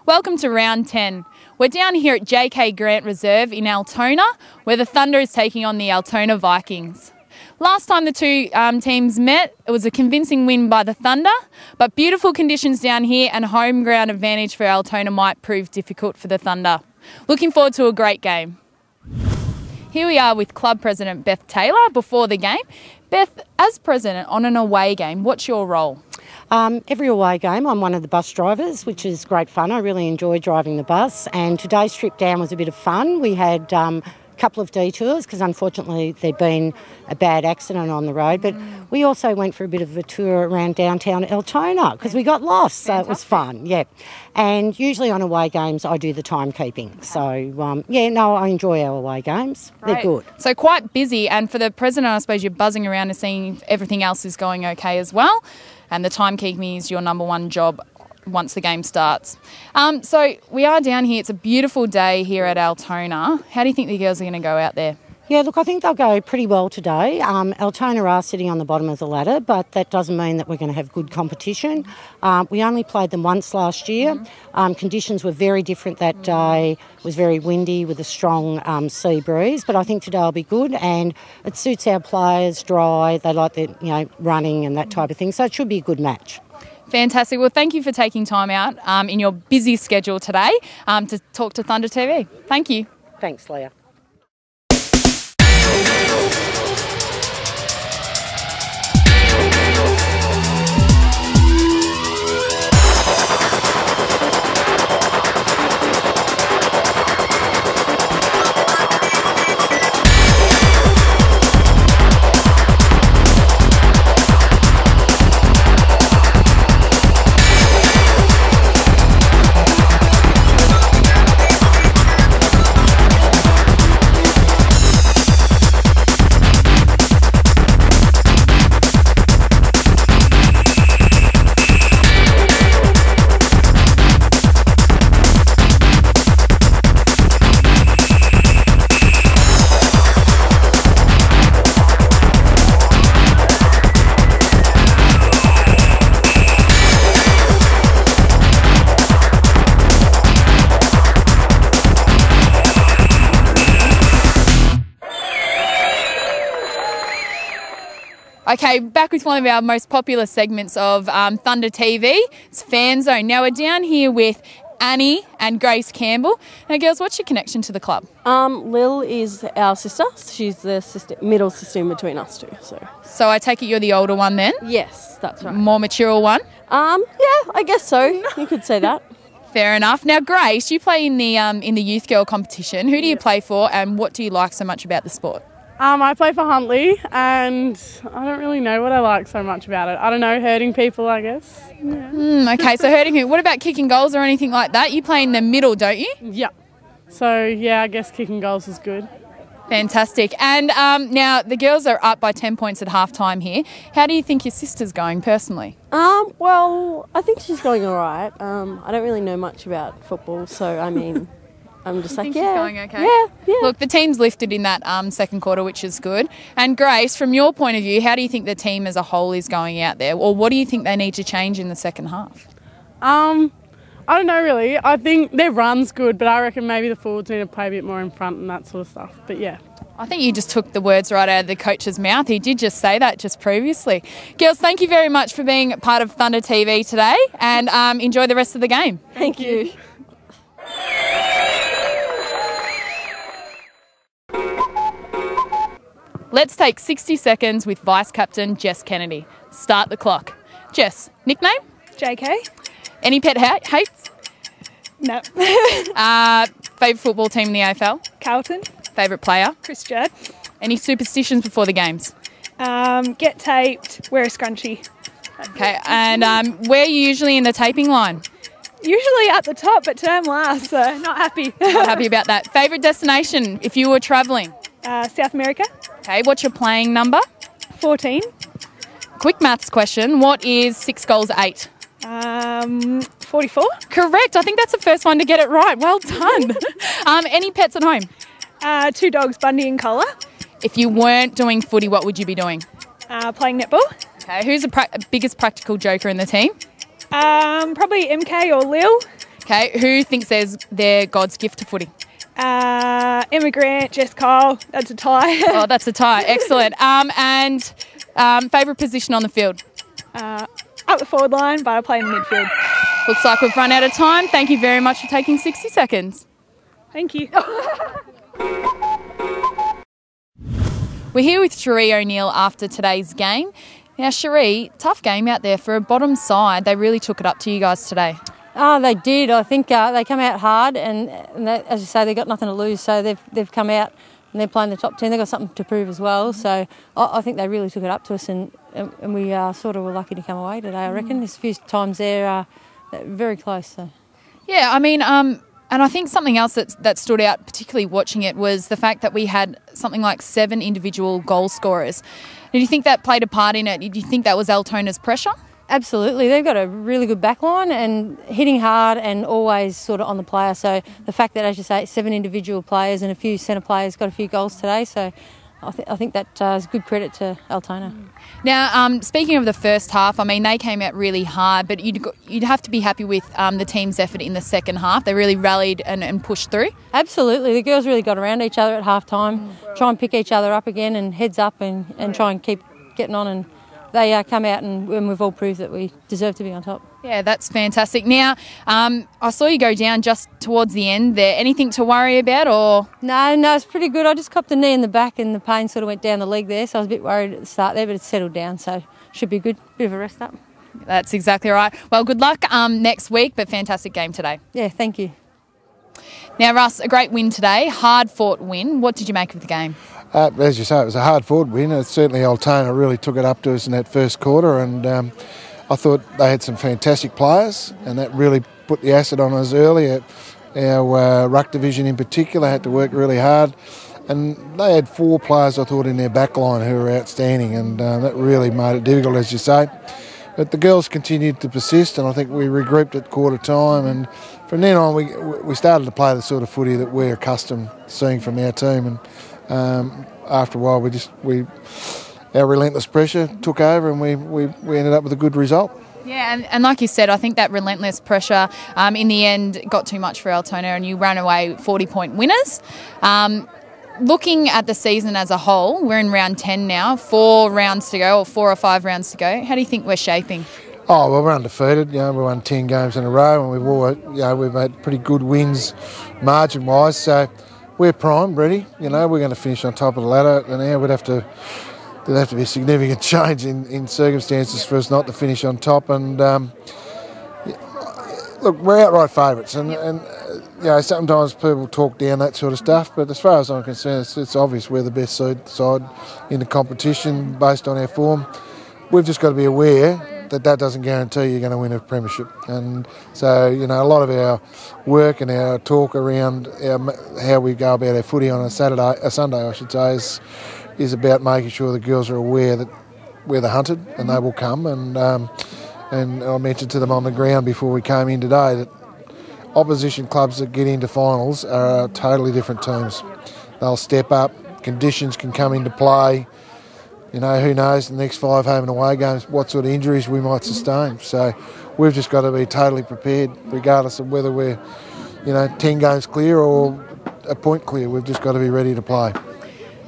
Welcome to round 10. We're down here at JK Grant Reserve in Altona, where the Thunder is taking on the Altona Vikings. Last time the two teams met, it was a convincing win by the Thunder, but beautiful conditions down here and home ground advantage for Altona might prove difficult for the Thunder. Looking forward to a great game. Here we are with Club President Beth Taylor before the game. Beth, as President on an away game, what's your role? Every away game I'm one of the bus drivers, which is great fun. I really enjoy driving the bus, and today's trip down was a bit of fun. We had a couple of detours because unfortunately there'd been a bad accident on the road, but we also went for a bit of a tour around downtown Altona because we got lost, so it was fun, yeah. And usually on away games I do the timekeeping, so I enjoy our away games. Great. They're good. So quite busy, and for the President I suppose you're buzzing around and seeing if everything else is going okay as well, and the timekeeping is your number one job once the game starts. So we are down here. It's a beautiful day here at Altona. How do you think the girls are going to go out there? Yeah, look, I think they'll go pretty well today. Altona are sitting on the bottom of the ladder, but that doesn't mean that we're going to have good competition. We only played them once last year. Conditions were very different that day. It was very windy with a strong sea breeze, but I think today will be good, and it suits our players, dry. They like the running and that type of thing, so it should be a good match. Fantastic. Well, thank you for taking time out in your busy schedule today to talk to Thunder TV. Thank you. Thanks, Leah. Okay, back with one of our most popular segments of Thunder TV. It's Fan Zone. Now we're down here with Annie and Grace Campbell. Now, girls, what's your connection to the club? Lil is our sister. She's the middle sister in between us two. So I take it you're the older one then? Yes, that's right. More mature one? Yeah, I guess so. You could say that. Fair enough. Now, Grace, you play in the youth girl competition. Who do you play for, and what do you like so much about the sport? I play for Huntley, and I don't really know what I like so much about it. I don't know, hurting people, I guess. Yeah. Okay, so hurting who? What about kicking goals or anything like that? You play in the middle, don't you? Yeah. So, yeah, I guess kicking goals is good. Fantastic. And now the girls are up by 10 points at half-time here. How do you think your sister's going personally? Well, I think she's going all right. I don't really know much about football, so, I mean... I'm just like, she's yeah. Going okay? Yeah. Look, the team's lifted in that second quarter, which is good. And Grace, from your point of view, how do you think the team as a whole is going out there? Or what do you think they need to change in the second half? I don't know really. I think their run's good, but I reckon maybe the forwards need to play a bit more in front and that sort of stuff. But yeah. I think you just took the words right out of the coach's mouth. He did just say that just previously. Girls, thank you very much for being part of Thunder TV today, and enjoy the rest of the game. Thank you. Let's take 60 seconds with Vice Captain Jess Kennedy. Start the clock. Jess, nickname? JK. Any pet hates? No. Favourite football team in the AFL? Carlton. Favourite player? Chris Judd. Any superstitions before the games? Get taped, wear a scrunchie. Okay, and where are you usually in the taping line? Usually at the top, but today I'm last, so not happy. Not happy about that. Favourite destination if you were travelling? South America. Okay, what's your playing number? 14. Quick maths question. What is 6 goals 8? 44. Correct. I think that's the first one to get it right. Well done. Any pets at home? 2 dogs, Bundy and Collar. If you weren't doing footy, what would you be doing? Playing netball. Okay, who's the biggest practical joker in the team? Probably MK or Lil. Okay, who thinks they're God's gift to footy? Emma Grant, Jess Kyle. That's a tie. Oh, that's a tie. Excellent. And favourite position on the field? Up the forward line, but I play in the midfield. Looks like we've run out of time. Thank you very much for taking 60 seconds. Thank you. We're here with Cherie O'Neill after today's game. Now, Cherie, tough game out there for a bottom side. They really took it up to you guys today. Oh, they did. I think they come out hard, and they, as you say, they've got nothing to lose. So they've come out and they're playing the top 10. They've got something to prove as well. So I think they really took it up to us, and we sort of were lucky to come away today. I reckon there's a few times there very close. So. Yeah, I mean, and I think something else that stood out, particularly watching it, was the fact that we had something like 7 individual goal scorers. Did you think that played a part in it? Did you think that was Altona's pressure? Absolutely. They've got a really good backline and hitting hard and always sort of on the player. So the fact that, as you say, 7 individual players and a few centre players got a few goals today. So I think that is good credit to Altona. Now, speaking of the first half, I mean, they came out really hard, but you'd have to be happy with the team's effort in the second half. They really rallied and pushed through. Absolutely. The girls really got around each other at half time, try and pick each other up again and heads up and try and keep getting on, and they come out and we've all proved that we deserve to be on top. Yeah, that's fantastic. Now, I saw you go down just towards the end there. Anything to worry about or...? No, it's pretty good. I just copped a knee in the back and the pain sort of went down the leg there, so I was a bit worried at the start there, but it's settled down, so should be good. Bit of a rest up. That's exactly right. Well, good luck next week, but fantastic game today. Yeah, thank you. Now, Russ, a great win today, hard-fought win. What did you make of the game? As you say, it was a hard-fought win. Certainly Altona really took it up to us in that first quarter, and I thought they had some fantastic players, and that really put the acid on us early. Our ruck division in particular had to work really hard, and they had 4 players, I thought, in their back line who were outstanding, and that really made it difficult, as you say. But the girls continued to persist, and I think we regrouped at quarter time, and from then on we started to play the sort of footy that we're accustomed to seeing from our team, and after a while our relentless pressure took over, and we ended up with a good result. Yeah, and like you said, I think that relentless pressure in the end got too much for Altona, and you ran away 40-point winners. Looking at the season as a whole, we're in round 10 now, 4 rounds to go, or 4 or 5 rounds to go. How do you think we're shaping? Oh, well, we're undefeated. We won 10 games in a row, and we've made pretty good wins margin-wise. So we're primed, ready. We're going to finish on top of the ladder, and now there'd have to be a significant change in circumstances for us not to finish on top. And look, we're outright favourites, and sometimes people talk down that sort of stuff, but as far as I'm concerned, it's obvious we're the best side in the competition based on our form. We've just got to be aware that doesn't guarantee you're going to win a premiership. And so, a lot of our work and our talk around how we go about our footy on a Sunday, I should say, is about making sure the girls are aware that we're the hunted and they will come. And I mentioned to them on the ground before we came in today that opposition clubs that get into finals are totally different teams. They'll step up, conditions can come into play. Who knows, the next 5 home and away games, what sort of injuries we might sustain. So we've just got to be totally prepared, regardless of whether we're, 10 games clear or a point clear. We've just got to be ready to play.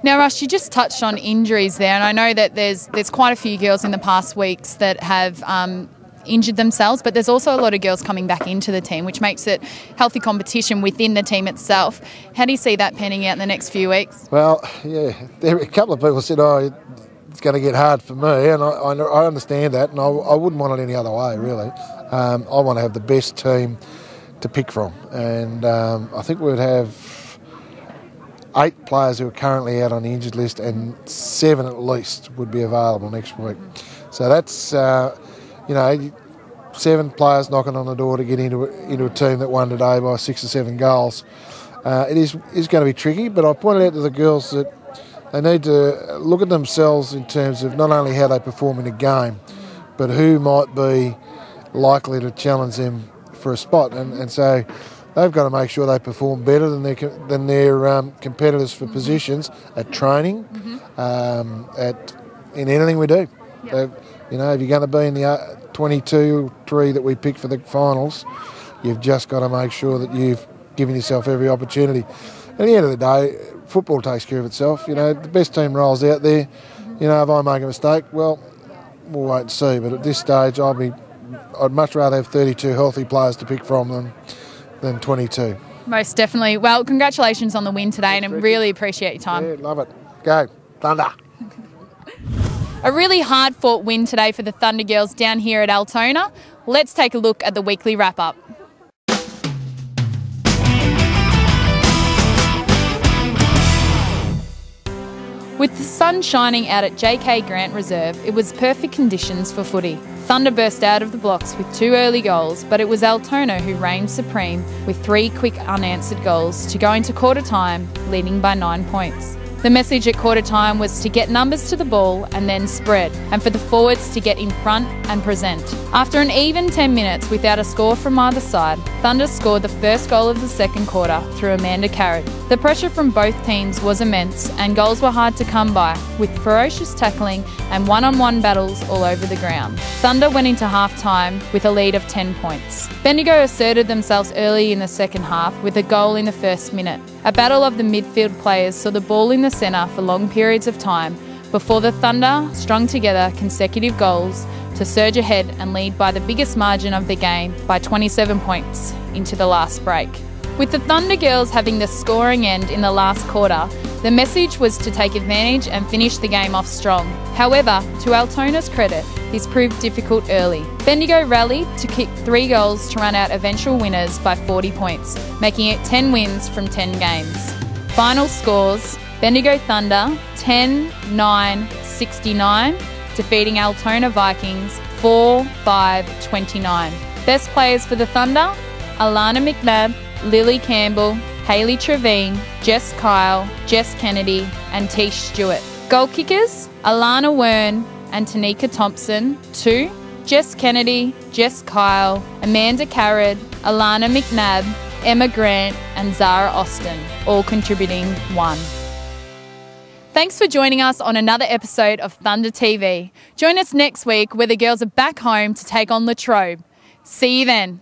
Now, Russ, you just touched on injuries there, and I know that there's quite a few girls in the past weeks that have injured themselves, but there's also a lot of girls coming back into the team, which makes it healthy competition within the team itself. How do you see that panning out in the next few weeks? Well, yeah, a couple of people said, it's going to get hard for me, and I understand that, and I wouldn't want it any other way, really. I want to have the best team to pick from, and I think we would have 8 players who are currently out on the injured list, and 7 at least would be available next week. So that's, 7 players knocking on the door to get into a team that won today by 6 or 7 goals. It is going to be tricky, but I pointed out to the girls that they need to look at themselves in terms of not only how they perform in a game, but who might be likely to challenge them for a spot. And so they've got to make sure they perform better than their competitors for positions at training, in anything we do. Yep. If you're going to be in the 22-3 that we pick for the finals, You've just got to make sure that you've given yourself every opportunity. At the end of the day, football takes care of itself. You know, the best team rolls out there. You know, if I make a mistake, well, we'll wait and see. But at this stage, I'd much rather have 32 healthy players to pick from than 22. Most definitely. Well, congratulations on the win today, and I really appreciate your time. Yeah, love it. Go, Thunder. A really hard-fought win today for the Thunder Girls down here at Altona. Let's take a look at the weekly wrap-up. With the sun shining out at JK Grant Reserve, it was perfect conditions for footy. Thunder burst out of the blocks with 2 early goals, but it was Altona who reigned supreme with 3 quick unanswered goals to go into quarter time, leading by 9 points. The message at quarter time was to get numbers to the ball and then spread, and for the forwards to get in front and present. After an even 10 minutes without a score from either side, Thunder scored the first goal of the second quarter through Amanda Carrad. The pressure from both teams was immense and goals were hard to come by, with ferocious tackling and one-on-one battles all over the ground. Thunder went into half-time with a lead of 10 points. Bendigo asserted themselves early in the second half with a goal in the first minute. A battle of the midfield players saw the ball in the centre for long periods of time before the Thunder strung together consecutive goals to surge ahead and lead by the biggest margin of the game by 27 points into the last break. With the Thunder girls having the scoring end in the last quarter, the message was to take advantage and finish the game off strong. However, to Altona's credit, this proved difficult early. Bendigo rallied to kick 3 goals to run out eventual winners by 40 points, making it 10 wins from 10 games. Final scores: Bendigo Thunder 10-9-69, defeating Altona Vikings 4-5-29. Best players for the Thunder: Alana McNabb, Lily Campbell, Hayley Trevine, Jess Kyle, Jess Kennedy and Tish Stewart. Goal kickers: Alana Wern and Tanika Thompson 2, Jess Kennedy, Jess Kyle, Amanda Carrad, Alana McNabb, Emma Grant and Zara Austin, all contributing 1. Thanks for joining us on another episode of Thunder TV. Join us next week where the girls are back home to take on Latrobe. See you then.